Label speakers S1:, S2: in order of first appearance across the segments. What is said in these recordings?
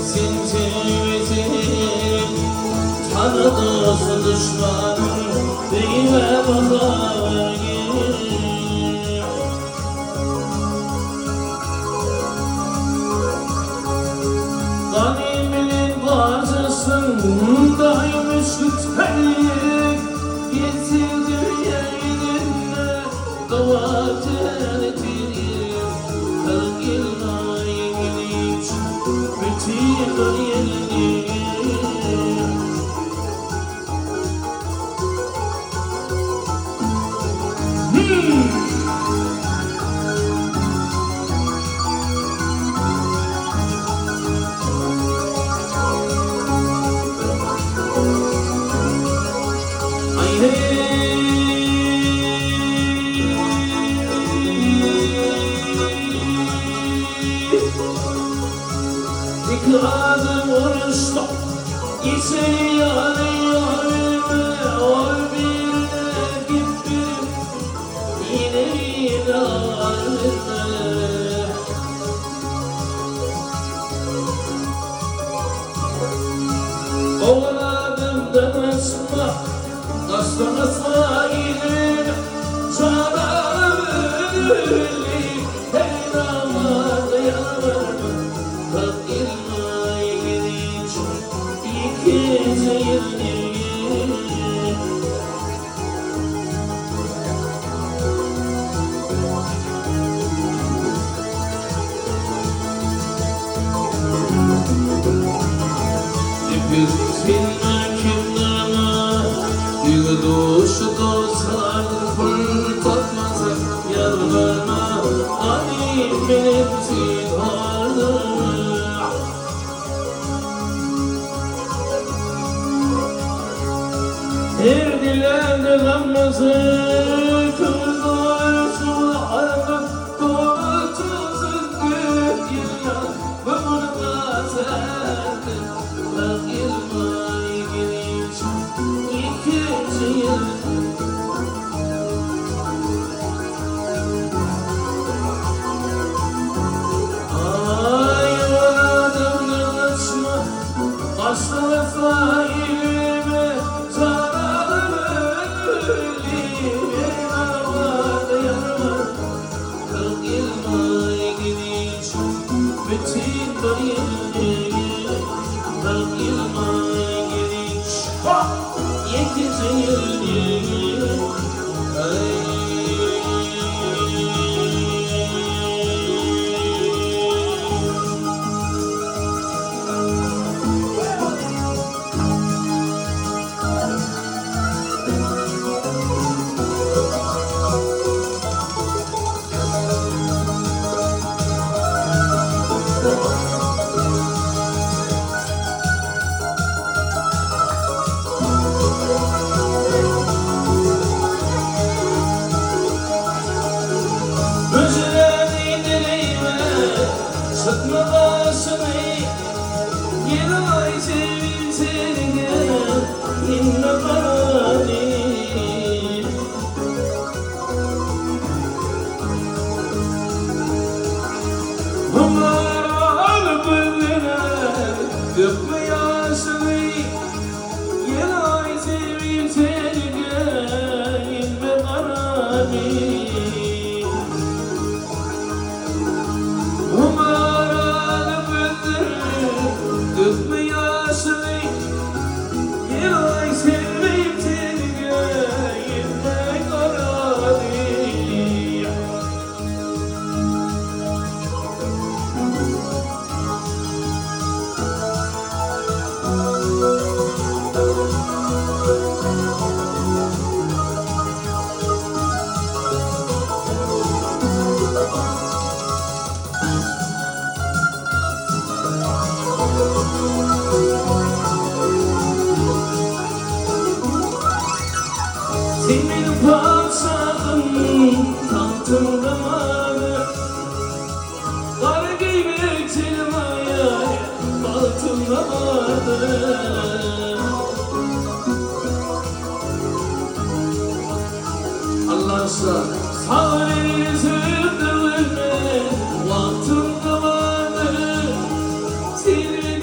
S1: sevmedim. Tanıdırsın düşmanım, deyime bakar gel. Garibimin bacısın, daim üşüteyim. Getirdim yeminle, kavater ettim. Kırk yılda yemin için, bitir yemin. Adım oruçta içeri yanıyorum, oy birine gittim yine inanırım. Kovaladım danışma, asla ilim, canım ölüm, hey damat yanarım. Yıldız dostlar fırlatmaz yarlarına, hani benim ziharım. Her dilerde gamması, kızlar sulardı, korkutsun gök yıllar, burada serdi, bak yılmay geliş, ikinci yıl. Ay varadım yanaşma, asla ilime, sıkma başını, yine ay sevim seni, inme beni. Bunlar alıp beni, dökme yaşını, yine ay sevim seni, inme beni. Senin parçalım tahtın damarı, kar gibi çelmaya altın damarı. Allah aşkına sağır sürdürme altın damarı, senin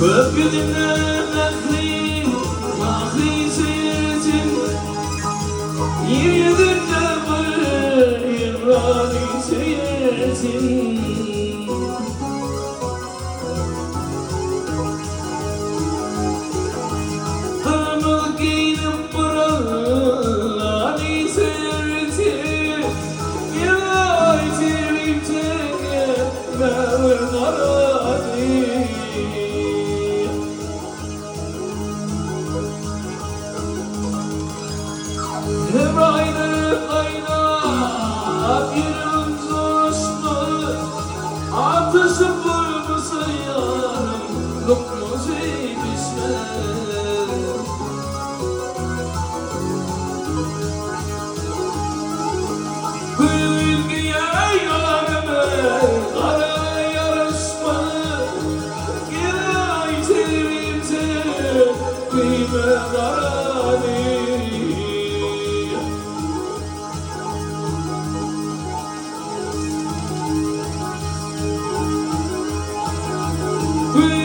S1: Gökyüzüne mahri seyretin Yeryüzünde bir irrani seyretin Kırmızı giyinip buraları seyretin Yay sevip seni mevlarani Hebraylı kaynat yerim coştu Ateşi bulmuş yarım lokmuş pişme Gülgüye yarime kara yarışmalı Gel sevim seni kıyme karani We